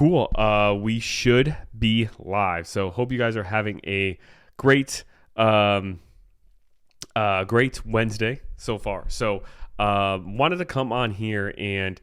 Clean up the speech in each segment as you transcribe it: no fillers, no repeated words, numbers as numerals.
Cool. We should be live. So hope you guys are having a great, great Wednesday so far. So wanted to come on here and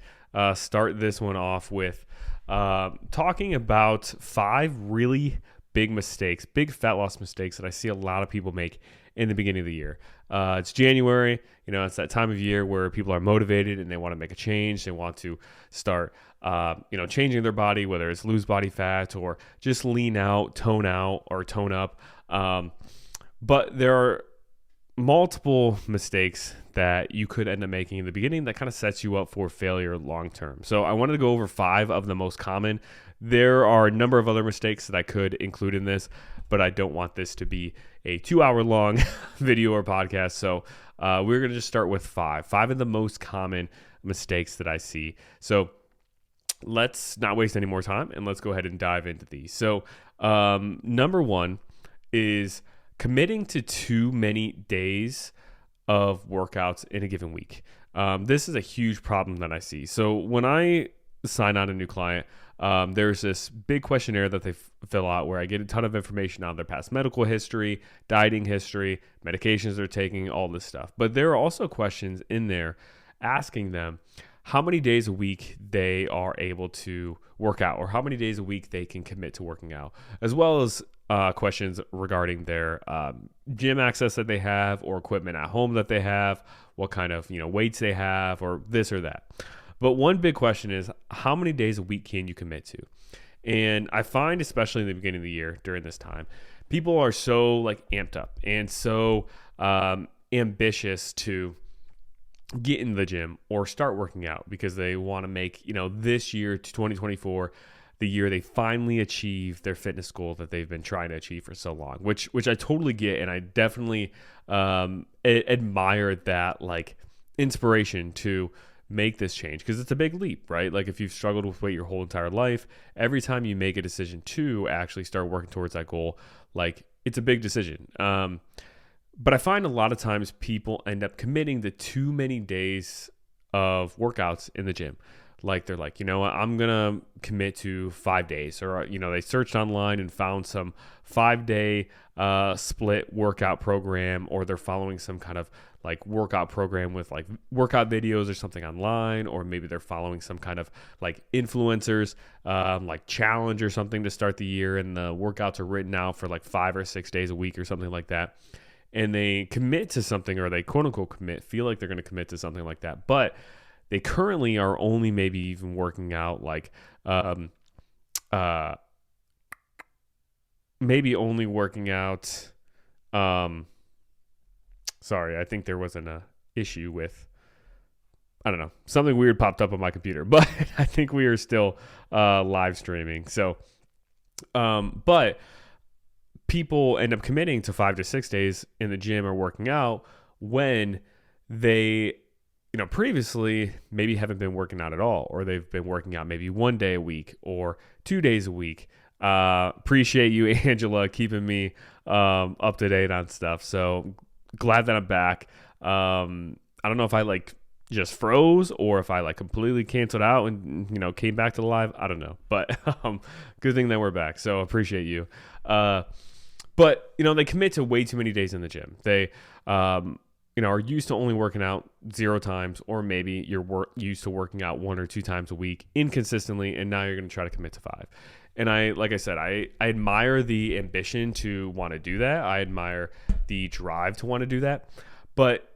start this one off with talking about 5 really big mistakes, big fat loss mistakes that I see a lot of people make in the beginning of the year. It's January, it's that time of year where people are motivated and they want to make a change. They want to start, changing their body, whether it's lose body fat or just lean out, or tone up. But there are multiple mistakes that you could end up making in the beginning that kind of sets you up for failure long term. So I wanted to go over 5 of the most common. There are a number of other mistakes that I could include in this, but I don't want this to be a 2-hour long video or podcast. So we're going to just start with 5 of the most common mistakes that I see. So let's not waste any more time and let's go ahead and dive into these. So number 1 is committing to too many days of workouts in a given week. This is a huge problem that I see. So when I sign on a new client, there's this big questionnaire that they fill out where I get a ton of information on their past medical history, dieting history, medications they're taking, all this stuff. But there are also questions in there asking them how many days a week they are able to work out or how many days a week they can commit to working out, as well as questions regarding their gym access that they have or equipment at home that they have, what kind of weights they have or this or that. But one big question is how many days a week can you commit to? And I find, especially in the beginning of the year during this time, people are so amped up and so ambitious to get in the gym or start working out because they want to make, this year to 2024, the year they finally achieve their fitness goal that they've been trying to achieve for so long, which I totally get. And I definitely admire that inspiration to make this change because it's a big leap, right? If you've struggled with weight your whole entire life, every time you make a decision to actually start working towards that goal, it's a big decision. But I find a lot of times people end up committing to too many days of workouts in the gym. They're like, what, I'm going to commit to 5 days. Or, they searched online and found some 5-day split workout program, or they're following some kind of workout program with workout videos or something online, or maybe they're following some kind of influencers, challenge or something to start the year. And the workouts are written out for 5 or 6 days a week or something like that. And they commit to something, or they quote unquote feel like they're going to commit to something like that. But they currently are only maybe even working out maybe only working out. Sorry, I think there was an issue with, I don't know, something weird popped up on my computer, but I think we are still live streaming. So, but people end up committing to 5 to 6 days in the gym or working out when they, previously maybe haven't been working out at all, or they've been working out maybe 1 day a week or 2 days a week. Appreciate you, Angela, keeping me up to date on stuff. So glad that I'm back. I don't know if I just froze or if I completely canceled out and came back to the live. I don't know, but good thing that we're back. So appreciate you. But they commit to way too many days in the gym. They are used to only working out 0 times, or maybe you're used to working out 1 or 2 times a week inconsistently, and now you're going to try to commit to 5. And like I said, I admire the ambition to want to do that. I admire the drive to want to do that. But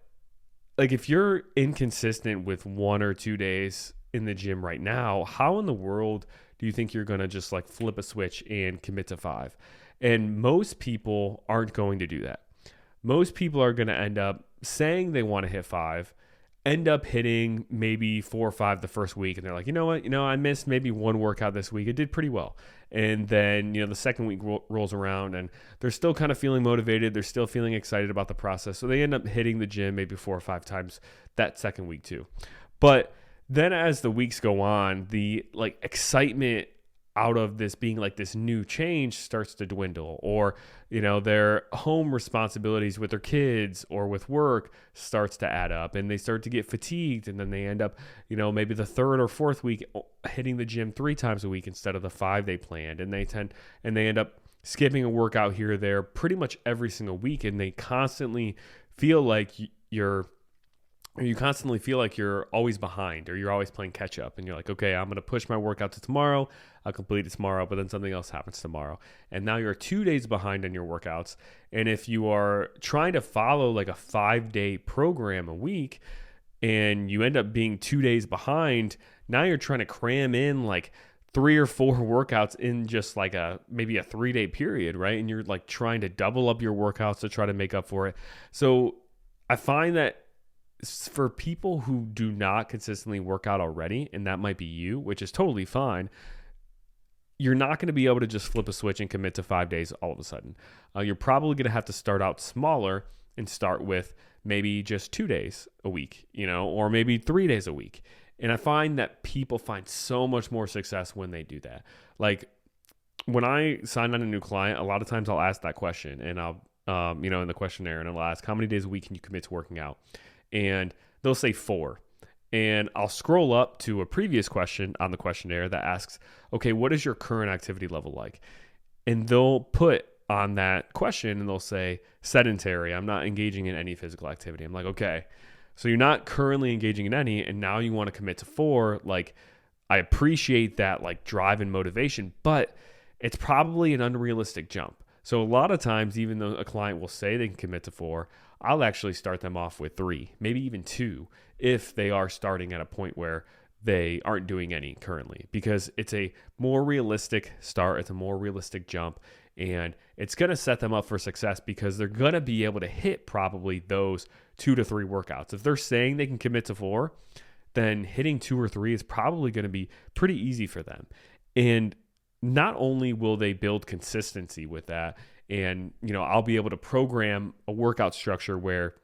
if you're inconsistent with 1 or 2 days in the gym right now, how in the world do you think you're going to just flip a switch and commit to 5? And most people aren't going to do that. Most people are going to end up saying they want to hit 5, end up hitting maybe 4 or 5 the first week. And they're like, you know what? I missed maybe 1 workout this week. It did pretty well. And then, the second week rolls around and they're still kind of feeling motivated. They're still feeling excited about the process. So they end up hitting the gym maybe 4 or 5 times that second week too. But then as the weeks go on, the excitement out of this being like this new change starts to dwindle, or their home responsibilities with their kids or with work starts to add up, and they start to get fatigued, and then they end up maybe the third or fourth week hitting the gym 3 times a week instead of the 5 they planned, and they end up skipping a workout here or there pretty much every single week, and they constantly feel like you constantly feel like you're always behind, or you're always playing catch up, and you're like, okay, I'm going to push my workout to tomorrow. I'll complete it tomorrow, but then something else happens tomorrow. And now you're 2 days behind on your workouts. And if you are trying to follow like a 5-day program a week and you end up being 2 days behind, now you're trying to cram in like 3 or 4 workouts in just like maybe a 3-day period, right? And you're like trying to double up your workouts to try to make up for it. So I find that for people who do not consistently work out already, and that might be you, which is totally fine, you're not going to be able to just flip a switch and commit to 5 days all of a sudden. You're probably going to have to start out smaller and start with maybe just 2 days a week, or maybe 3 days a week. And I find that people find so much more success when they do that. Like when I sign on a new client, a lot of times I'll ask that question, and I'll, in the questionnaire, and I'll ask, how many days a week can you commit to working out? And they'll say 4. And I'll scroll up to a previous question on the questionnaire that asks, okay, what is your current activity level like? And they'll put on that question, and they'll say sedentary. I'm not engaging in any physical activity. I'm like, okay, so you're not currently engaging in any, and now you want to commit to 4. Like, I appreciate that like drive and motivation, but it's probably an unrealistic jump. So a lot of times, even though a client will say they can commit to 4, I'll actually start them off with 3, maybe even 2, if they are starting at a point where they aren't doing any currently, because it's a more realistic start. It's a more realistic jump, and it's going to set them up for success because they're going to be able to hit probably those 2 to 3 workouts. If they're saying they can commit to 4, then hitting 2 or 3 is probably going to be pretty easy for them. And not only will they build consistency with that, and I'll be able to program a workout structure where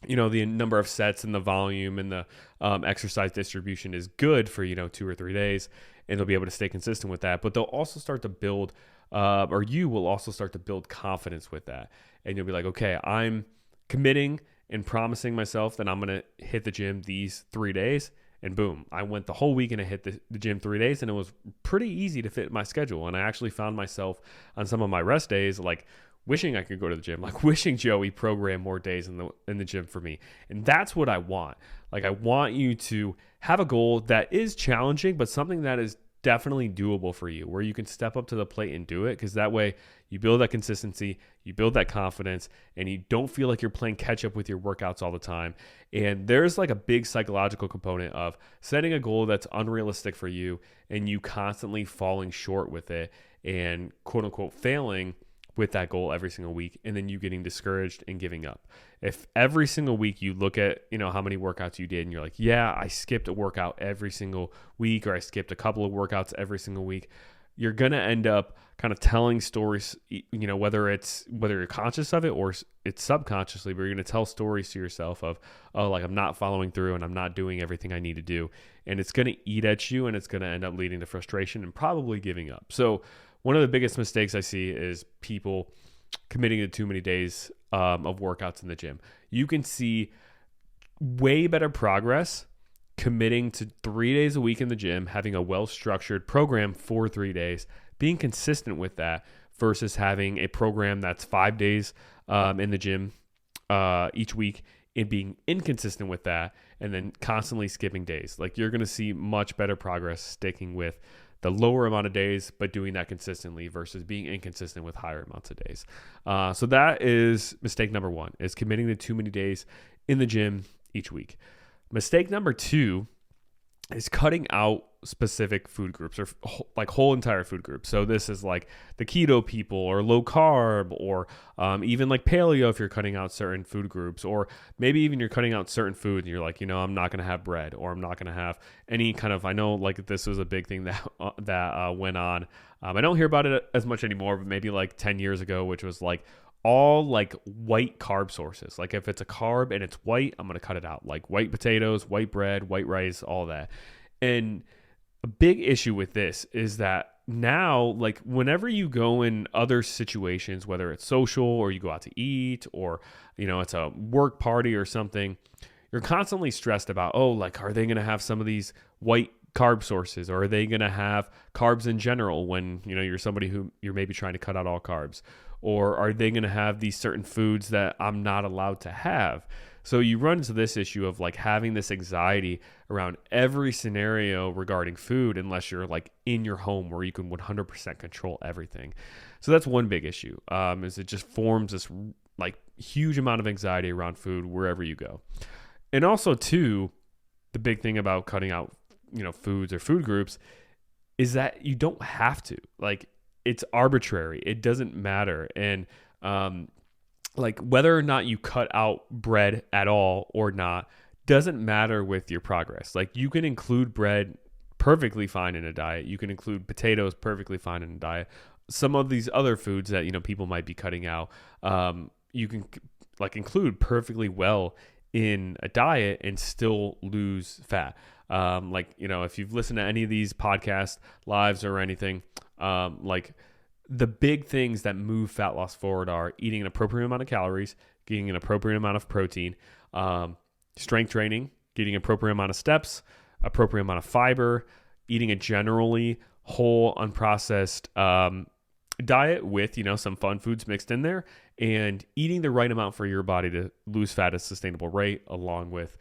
the number of sets and the volume and the exercise distribution is good for 2 or 3 days, and they'll be able to stay consistent with that. But they'll also start to build or you will also start to build confidence with that, and you'll be like, okay, I'm committing and promising myself that I'm going to hit the gym these 3 days. And boom, I went the whole week and I hit the gym 3 days, and it was pretty easy to fit my schedule. And I actually found myself on some of my rest days, like wishing I could go to the gym, like wishing Joey programmed more days in the gym for me. And that's what I want. Like, I want you to have a goal that is challenging, but something that is definitely doable for you, where you can step up to the plate and do it, because that way you build that consistency, you build that confidence, and you don't feel like you're playing catch up with your workouts all the time. And there's like a big psychological component of setting a goal that's unrealistic for you and you constantly falling short with it and quote unquote failing with that goal every single week, and then you getting discouraged and giving up. If every single week you look at, how many workouts you did and you're like, yeah, I skipped a workout every single week, or I skipped a couple of workouts every single week, you're going to end up kind of telling stories, whether you're conscious of it or it's subconsciously, but you're going to tell stories to yourself of, oh, like I'm not following through and I'm not doing everything I need to do. And it's going to eat at you, and it's going to end up leading to frustration and probably giving up. So one of the biggest mistakes I see is people committing to too many days of workouts in the gym. You can see way better progress committing to 3 days a week in the gym, having a well-structured program for 3 days, being consistent with that, versus having a program that's 5 days in the gym each week and being inconsistent with that, and then constantly skipping days. Like, you're going to see much better progress sticking with the lower amount of days, but doing that consistently, versus being inconsistent with higher amounts of days. So that is mistake number 1, is committing to too many days in the gym each week. Mistake number 2 is cutting out specific food groups, or like whole entire food groups. So this is like the keto people, or low carb, or even like paleo if you're cutting out certain food groups, or maybe even you're cutting out certain food and you're like, I'm not going to have bread, or I'm not going to have any kind of, I know like this was a big thing that went on. I don't hear about it as much anymore, but maybe like 10 years ago, which was like all like white carb sources. Like if it's a carb and it's white, I'm going to cut it out. Like white potatoes, white bread, white rice, all that. And a big issue with this is that now, like whenever you go in other situations, whether it's social or you go out to eat or, it's a work party or something, you're constantly stressed about, oh, like, are they going to have some of these white carb sources, or are they going to have carbs in general when, you're somebody who you're maybe trying to cut out all carbs, or are they going to have these certain foods that I'm not allowed to have? So you run into this issue of like having this anxiety around every scenario regarding food, unless you're like in your home where you can 100% control everything. So that's one big issue, is it just forms this like huge amount of anxiety around food wherever you go. And also too, the big thing about cutting out, foods or food groups is that you don't have to. Like, it's arbitrary. It doesn't matter. And like whether or not you cut out bread at all or not doesn't matter with your progress. Like, you can include bread perfectly fine in a diet. You can include potatoes perfectly fine in a diet. Some of these other foods that, people might be cutting out, you can like include perfectly well in a diet and still lose fat. If you've listened to any of these podcast lives or anything, like the big things that move fat loss forward are eating an appropriate amount of calories, getting an appropriate amount of protein, strength training, getting an appropriate amount of steps, appropriate amount of fiber, eating a generally whole, unprocessed diet with, some fun foods mixed in there, and eating the right amount for your body to lose fat at a sustainable rate, along with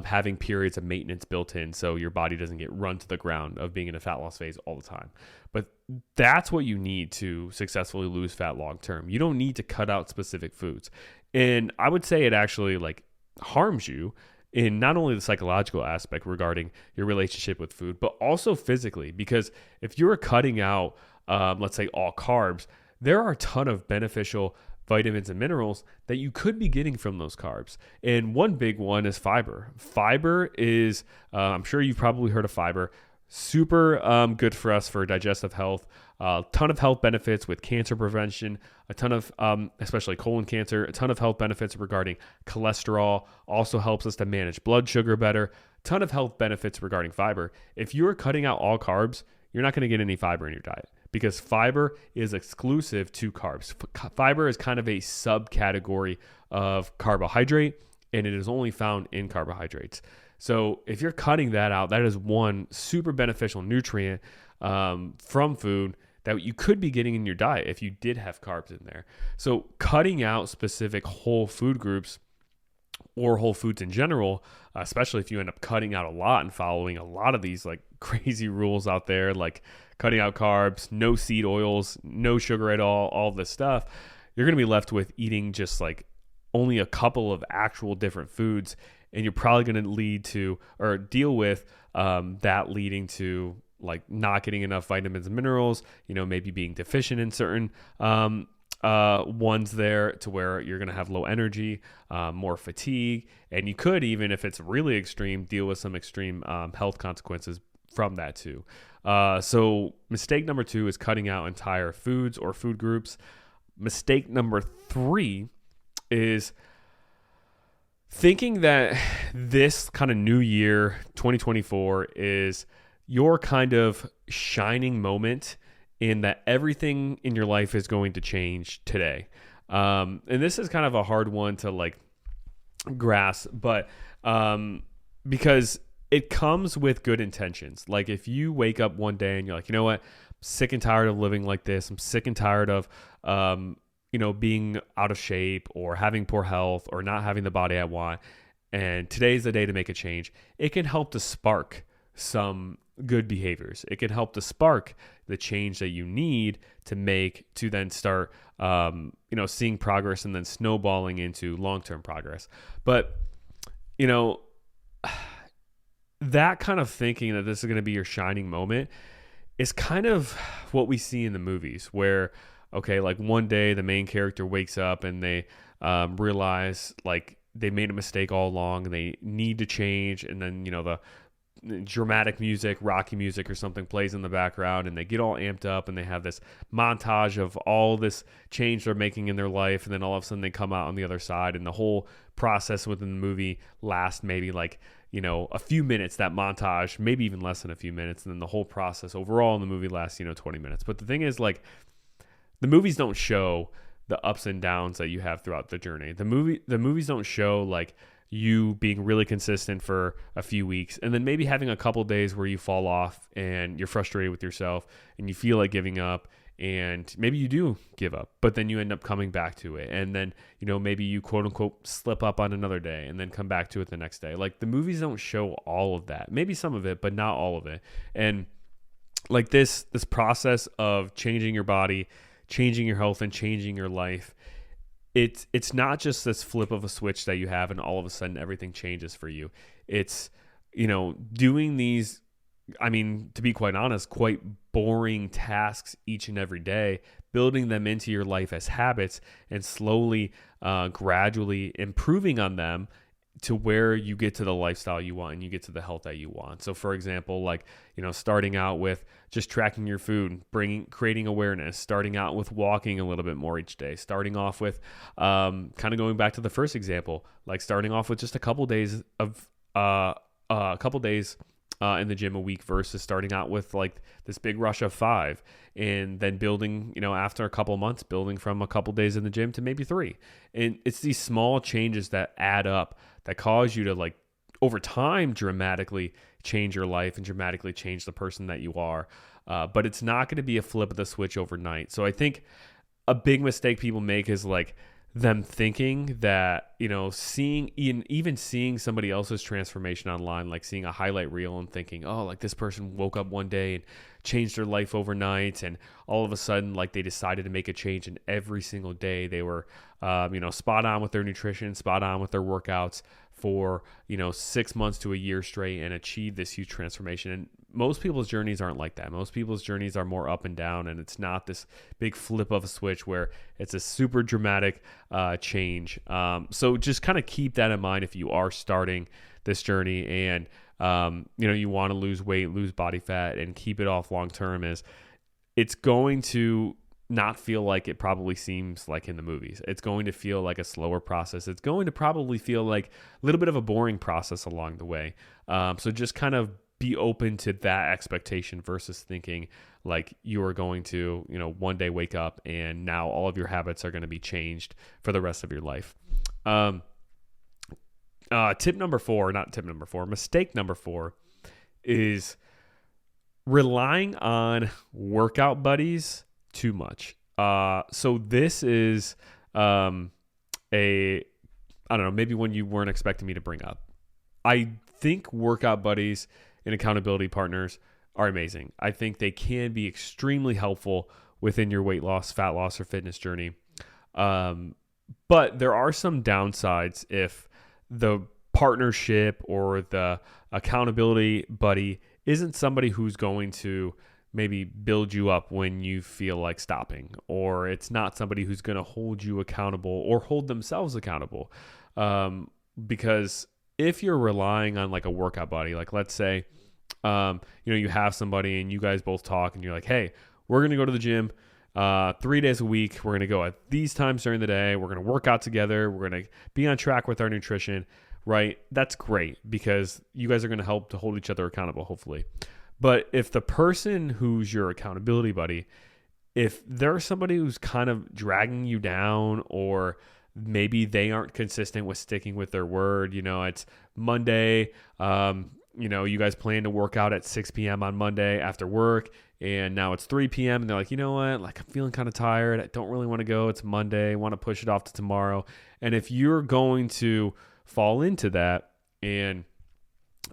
having periods of maintenance built in so your body doesn't get run to the ground of being in a fat loss phase all the time. But that's what you need to successfully lose fat long term. You don't need to cut out specific foods. And I would say it actually like harms you in not only the psychological aspect regarding your relationship with food, but also physically. Because if you're cutting out, let's say, all carbs, there are a ton of beneficial vitamins and minerals that you could be getting from those carbs. And one big one is fiber. Fiber is, I'm sure you've probably heard of fiber, super good for us for digestive health, a ton of health benefits with cancer prevention, a ton of, especially colon cancer, a ton of health benefits regarding cholesterol, also helps us to manage blood sugar better, ton of health benefits regarding fiber. If you're cutting out all carbs, you're not going to get any fiber in your diet, because fiber is exclusive to carbs. Fiber is kind of a subcategory of carbohydrate, and it is only found in carbohydrates. So if you're cutting that out, that is one super beneficial nutrient from food that you could be getting in your diet if you did have carbs in there. So cutting out specific whole food groups or whole foods in general, especially if you end up cutting out a lot and following a lot of these like crazy rules out there, like cutting out carbs, no seed oils, no sugar at all this stuff, you're going to be left with eating just like only a couple of actual different foods. And you're probably going to lead to or deal with that leading to like not getting enough vitamins and minerals, maybe being deficient in certain ones there, to where you're going to have low energy, more fatigue. And you could, even if it's really extreme, deal with some extreme health consequences from that too. So mistake number 2 is cutting out entire foods or food groups. Mistake number 3 is thinking that this kind of new year, 2024, is your kind of shining moment, in that everything in your life is going to change today. And this is kind of a hard one to like grasp, but because it comes with good intentions. Like if you wake up one day and you're like, you know what, I'm sick and tired of living like this. I'm sick and tired of, being out of shape or having poor health or not having the body I want. And today's the day to make a change. It can help to spark some good behaviors. It can help to spark the change that you need to make to then start, seeing progress and then snowballing into long-term progress. But, that kind of thinking that this is going to be your shining moment is kind of what we see in the movies where, okay, like one day the main character wakes up and they realize like they made a mistake all along and they need to change. And then, the dramatic music, Rocky music or something plays in the background and they get all amped up and they have this montage of all this change they're making in their life. And then all of a sudden they come out on the other side, and the whole process within the movie lasts maybe like, a few minutes, that montage, maybe even less than a few minutes. And then the whole process overall in the movie lasts, 20 minutes. But the thing is, like, the movies don't show the ups and downs that you have throughout the journey. The movies don't show like you being really consistent for a few weeks and then maybe having a couple days where you fall off and you're frustrated with yourself and you feel like giving up, and maybe you do give up, but then you end up coming back to it. And then, maybe you quote unquote slip up on another day and then come back to it the next day. Like, the movies don't show all of that. Maybe some of it, but not all of it. And like this process of changing your body, changing your health, and changing your life, it's not just this flip of a switch that you have and all of a sudden everything changes for you. It's, doing these, to be quite honest, quite boring tasks each and every day, building them into your life as habits and slowly, gradually improving on them to where you get to the lifestyle you want and you get to the health that you want. So for example, like, starting out with just tracking your food, creating awareness, starting out with walking a little bit more each day, starting off with, kind of going back to the first example, like starting off with just a couple days in the gym a week versus starting out with like this big rush of 5, and then building, after a couple months, building from a couple days in the gym to maybe 3. And it's these small changes that add up that cause you to, like, over time dramatically change your life and dramatically change the person that you are. But it's not going to be a flip of the switch overnight. So I think a big mistake people make is like them thinking that, even seeing somebody else's transformation online, like seeing a highlight reel and thinking, oh, like this person woke up one day and changed their life overnight. And all of a sudden, like, they decided to make a change, and every single day they were, spot on with their nutrition, spot on with their workouts for, 6 months to a year straight and achieve this huge transformation. And most people's journeys aren't like that. Most people's journeys are more up and down, and it's not this big flip of a switch where it's a super dramatic change. So just kind of keep that in mind if you are starting this journey and, you want to lose weight, lose body fat, and keep it off long term. Is it's going to not feel like it probably seems like in the movies. It's going to feel like a slower process. It's going to probably feel like a little bit of a boring process along the way. So just kind of be open to that expectation versus thinking like you are going to, one day wake up and now all of your habits are going to be changed for the rest of your life. Mistake number 4 is relying on workout buddies too much. So this is maybe one you weren't expecting me to bring up. I think workout buddies and accountability partners are amazing. I think they can be extremely helpful within your weight loss, fat loss, or fitness journey. But there are some downsides if the partnership or the accountability buddy isn't somebody who's going to maybe build you up when you feel like stopping, or it's not somebody who's going to hold you accountable or hold themselves accountable. Because if you're relying on like a workout buddy, like let's say, you have somebody and you guys both talk and you're like, hey, we're going to go to the gym 3 days a week. We're going to go at these times during the day. We're going to work out together. We're going to be on track with our nutrition, right? That's great because you guys are going to help to hold each other accountable, hopefully. But if the person who's your accountability buddy, if they're somebody who's kind of dragging you down, or maybe they aren't consistent with sticking with their word, it's Monday, you guys plan to work out at 6 p.m. on Monday after work, and now it's 3 p.m. and they're like, you know what, like I'm feeling kind of tired. I don't really want to go. It's Monday. I want to push it off to tomorrow. And if you're going to fall into that and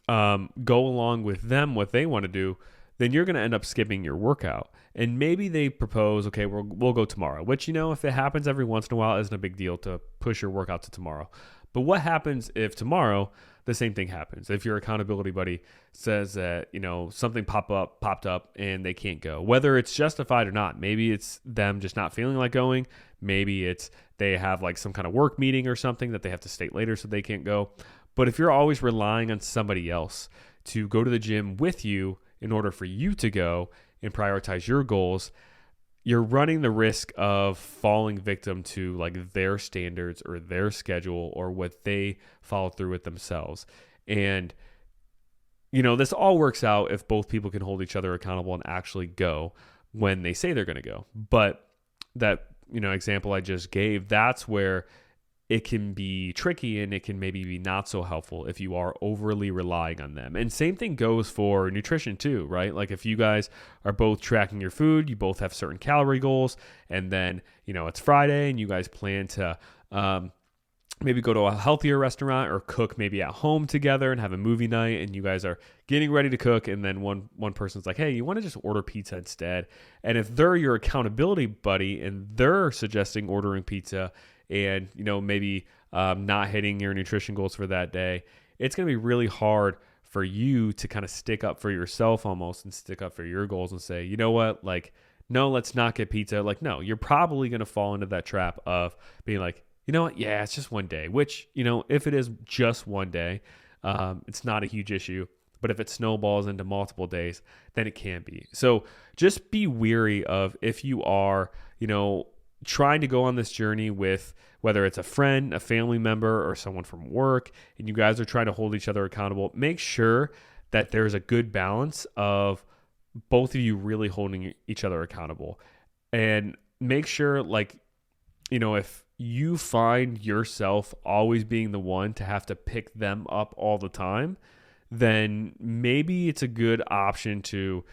go along with them, what they want to do, then you're going to end up skipping your workout. And maybe they propose, okay, we'll go tomorrow, which, if it happens every once in a while, isn't a big deal to push your workout to tomorrow. But what happens if tomorrow the same thing happens? If your accountability buddy says that, something popped up and they can't go, whether it's justified or not. Maybe it's them just not feeling like going. Maybe it's they have like some kind of work meeting or something that they have to state later so they can't go. But if you're always relying on somebody else to go to the gym with you in order for you to go and prioritize your goals, you're running the risk of falling victim to like their standards or their schedule or what they follow through with themselves. And this all works out if both people can hold each other accountable and actually go when they say they're going to go. But that, example I just gave, that's where it can be tricky and it can maybe be not so helpful if you are overly relying on them. And same thing goes for nutrition too, right? Like if you guys are both tracking your food, you both have certain calorie goals, and then, it's Friday and you guys plan to maybe go to a healthier restaurant or cook maybe at home together and have a movie night, and you guys are getting ready to cook, and then one person's like, hey, you want to just order pizza instead? And if they're your accountability buddy and they're suggesting ordering pizza and, maybe not hitting your nutrition goals for that day, it's going to be really hard for you to kind of stick up for yourself almost and stick up for your goals and say, you know what, like, no, let's not get pizza. Like, no, you're probably going to fall into that trap of being like, you know what, yeah, it's just one day, which, if it is just one day, it's not a huge issue. But if it snowballs into multiple days, then it can be. So just be weary of, if you are, trying to go on this journey with, whether it's a friend, a family member, or someone from work, and you guys are trying to hold each other accountable, make sure that there's a good balance of both of you really holding each other accountable. And make sure, if you find yourself always being the one to have to pick them up all the time, then maybe it's a good option to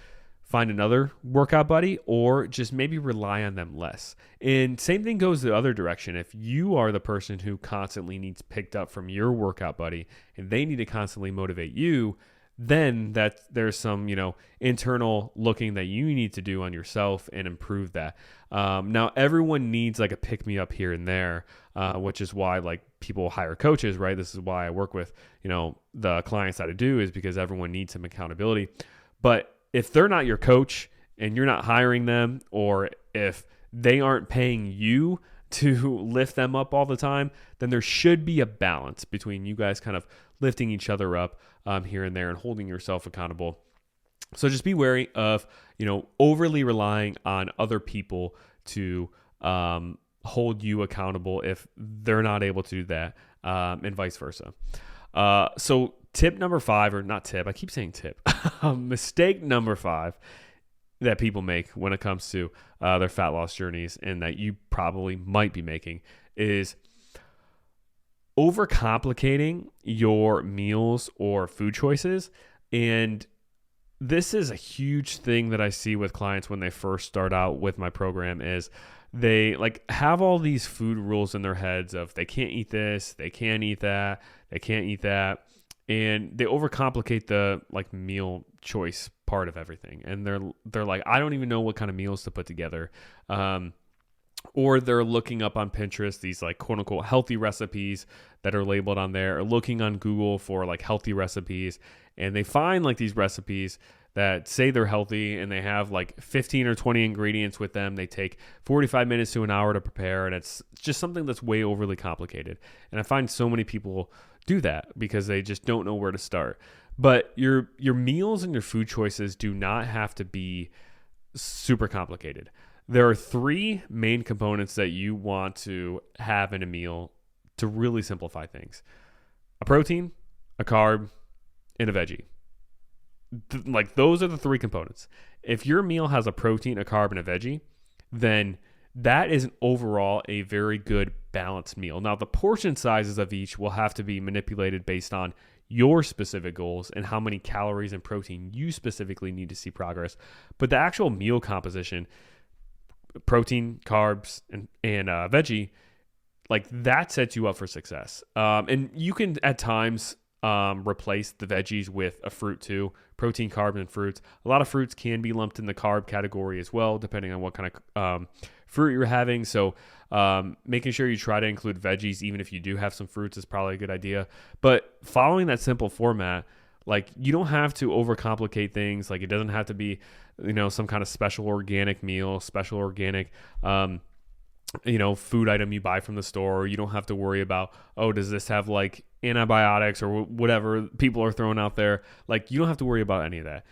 find another workout buddy, or just maybe rely on them less. And same thing goes the other direction. If you are the person who constantly needs picked up from your workout buddy and they need to constantly motivate you, then there's some, internal looking that you need to do on yourself and improve that. Now, everyone needs like a pick me up here and there, which is why people hire coaches, right? This is why I work with, the clients that I do, is because everyone needs some accountability. But if they're not your coach and you're not hiring them, or if they aren't paying you to lift them up all the time, then there should be a balance between you guys kind of lifting each other up here and there and holding yourself accountable. So just be wary of, overly relying on other people to hold you accountable if they're not able to do that, and vice versa. So tip number 5, or not tip, I keep saying tip, mistake number 5 that people make when it comes to their fat loss journeys, and that you probably might be making, is overcomplicating your meals or food choices. And this is a huge thing that I see with clients when they first start out with my program, is they have all these food rules in their heads of they can't eat this, they can't eat that, they can't eat that. And they overcomplicate the meal choice part of everything. And they're like, I don't even know what kind of meals to put together. Or they're looking up on Pinterest these quote unquote healthy recipes that are labeled on there, or looking on Google for healthy recipes. And they find these recipes that say they're healthy, and they have 15 or 20 ingredients with them. They take 45 minutes to an hour to prepare, and it's just something that's way overly complicated. And I find so many people do that because they just don't know where to start. But your meals and your food choices do not have to be super complicated. There are 3 main components that you want to have in a meal to really simplify things: a protein, a carb, and a veggie. Those are the 3 components. If your meal has a protein, a carb, and a veggie, then that is overall a very good balanced meal. Now, the portion sizes of each will have to be manipulated based on your specific goals and how many calories and protein you specifically need to see progress. But the actual meal composition, protein, carbs, and veggie, that sets you up for success. And you can at times replace the veggies with a fruit too. Protein, carbs, and fruits. A lot of fruits can be lumped in the carb category as well, depending on what kind of fruit you're having. So making sure you try to include veggies, even if you do have some fruits, is probably a good idea. But following that simple format, you don't have to overcomplicate things. It doesn't have to be, some kind of special organic meal, special organic food item you buy from the store. You don't have to worry about, does this have antibiotics or whatever people are throwing out there. You don't have to worry about any of that.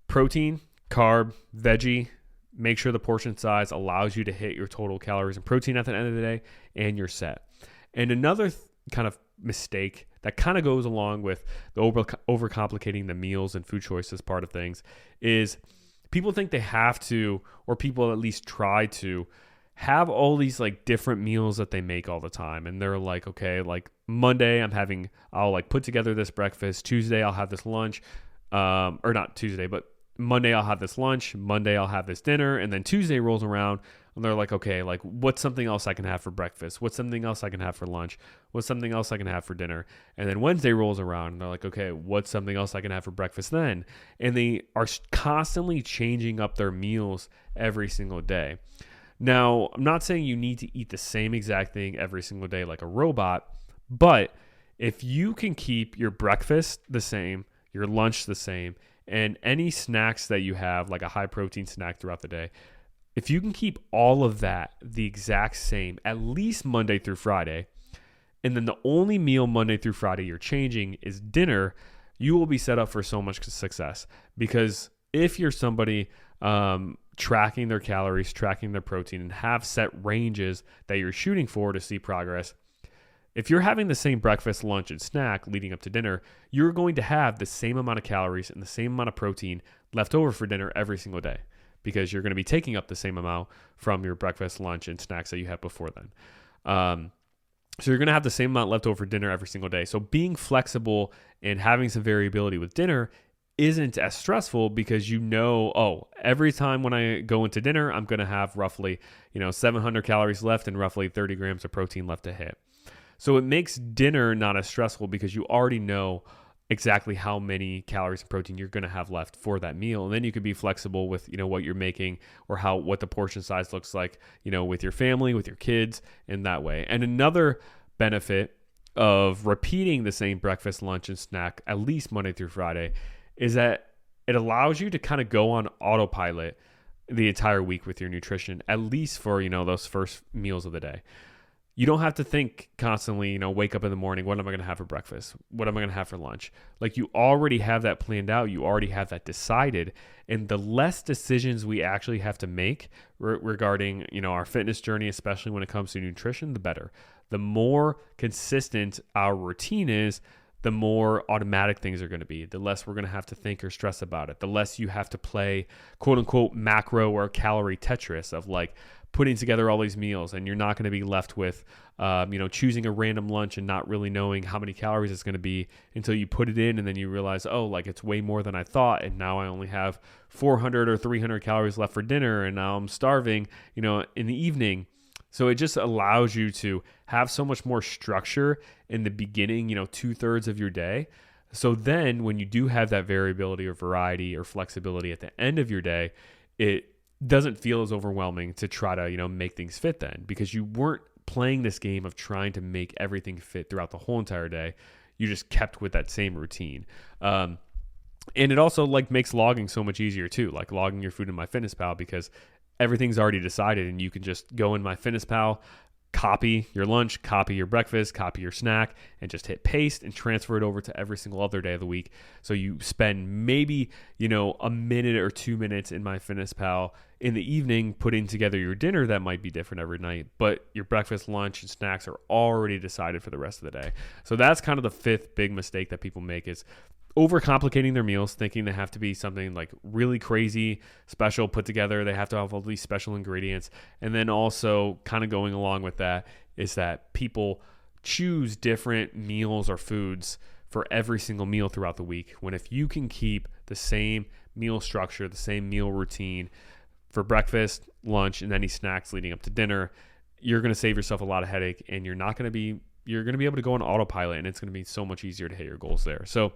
Protein, carb, veggie, make sure the portion size allows you to hit your total calories and protein at the end of the day, and you're set. And another kind of mistake that kind of goes along with the overcomplicating the meals and food choices part of things is people think they have to, or people at least try to have all these like different meals that they make all the time. And they're like, okay, like Monday I'll like put together this breakfast. Tuesday I'll have this lunch, or not Tuesday, but Monday I'll have this lunch. Monday I'll have this dinner. And then Tuesday rolls around and they're like, okay, like what's something else I can have for breakfast? What's something else I can have for lunch? What's something else I can have for dinner? And then Wednesday rolls around and they're like, okay, what's something else I can have for breakfast then? And they are constantly changing up their meals every single day. Now, I'm not saying you need to eat the same exact thing every single day like a robot, but if you can keep your breakfast the same, your lunch the same, and any snacks that you have, like a high protein snack throughout the day, if you can keep all of that the exact same, at least Monday through Friday, and then the only meal Monday through Friday you're changing is dinner, you will be set up for so much success. Because if you're somebody tracking their calories, tracking their protein, and have set ranges that you're shooting for to see progress, if you're having the same breakfast, lunch, and snack leading up to dinner, you're going to have the same amount of calories and the same amount of protein left over for dinner every single day, because you're going to be taking up the same amount from your breakfast, lunch, and snacks that you had before then. So you're going to have the same amount left over for dinner every single day. So being flexible and having some variability with dinner isn't as stressful, because every time when I go into dinner, I'm going to have roughly 700 calories left and roughly 30 grams of protein left to hit. So it makes dinner not as stressful, because you already know exactly how many calories and protein you're going to have left for that meal. And then you can be flexible with, what you're making, or what the portion size looks like, with your family, with your kids, in that way. And another benefit of repeating the same breakfast, lunch, and snack at least Monday through Friday is that it allows you to kind of go on autopilot the entire week with your nutrition, at least for, those first meals of the day. You don't have to think constantly, wake up in the morning, what am I going to have for breakfast? What am I going to have for lunch? Like, you already have that planned out. You already have that decided. And the less decisions we actually have to make regarding, our fitness journey, especially when it comes to nutrition, the better. The more consistent our routine is, the more automatic things are going to be. The less we're going to have to think or stress about it. The less you have to play, quote unquote, macro or calorie Tetris of like putting together all these meals, and you're not going to be left with, choosing a random lunch and not really knowing how many calories it's going to be until you put it in, and then you realize, it's way more than I thought, and now I only have 400 or 300 calories left for dinner, and now I'm starving, in the evening. So it just allows you to have so much more structure in the beginning, 2/3 of your day. So then when you do have that variability or variety or flexibility at the end of your day, it doesn't feel as overwhelming to try to, make things fit then, because you weren't playing this game of trying to make everything fit throughout the whole entire day. You just kept with that same routine. And it also makes logging so much easier too, like logging your food in MyFitnessPal, because everything's already decided, and you can just go in MyFitnessPal, copy your lunch, copy your breakfast, copy your snack, and just hit paste and transfer it over to every single other day of the week. So you spend maybe, a minute or 2 minutes in MyFitnessPal in the evening putting together your dinner that might be different every night, but your breakfast, lunch, and snacks are already decided for the rest of the day. So that's kind of the fifth big mistake that people make, is overcomplicating their meals, thinking they have to be something like really crazy, special, put together. They have to have all these special ingredients. And then also kind of going along with that is that people choose different meals or foods for every single meal throughout the week, when if you can keep the same meal structure, the same meal routine for breakfast, lunch, and any snacks leading up to dinner, you're going to save yourself a lot of headache, and you're going to be able to go on autopilot, and it's going to be so much easier to hit your goals there. So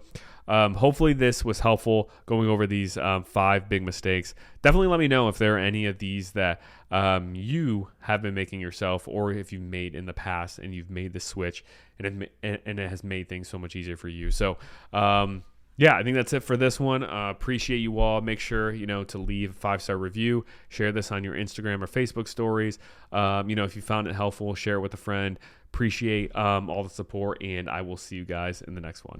hopefully this was helpful going over these 5 big mistakes. Definitely let me know if there are any of these that you have been making yourself, or if you've made in the past and you've made the switch and it has made things so much easier for you. So I think that's it for this one. Appreciate you all. Make sure, to leave a 5-star review, share this on your Instagram or Facebook stories. If you found it helpful, share it with a friend. Appreciate all the support, and I will see you guys in the next one.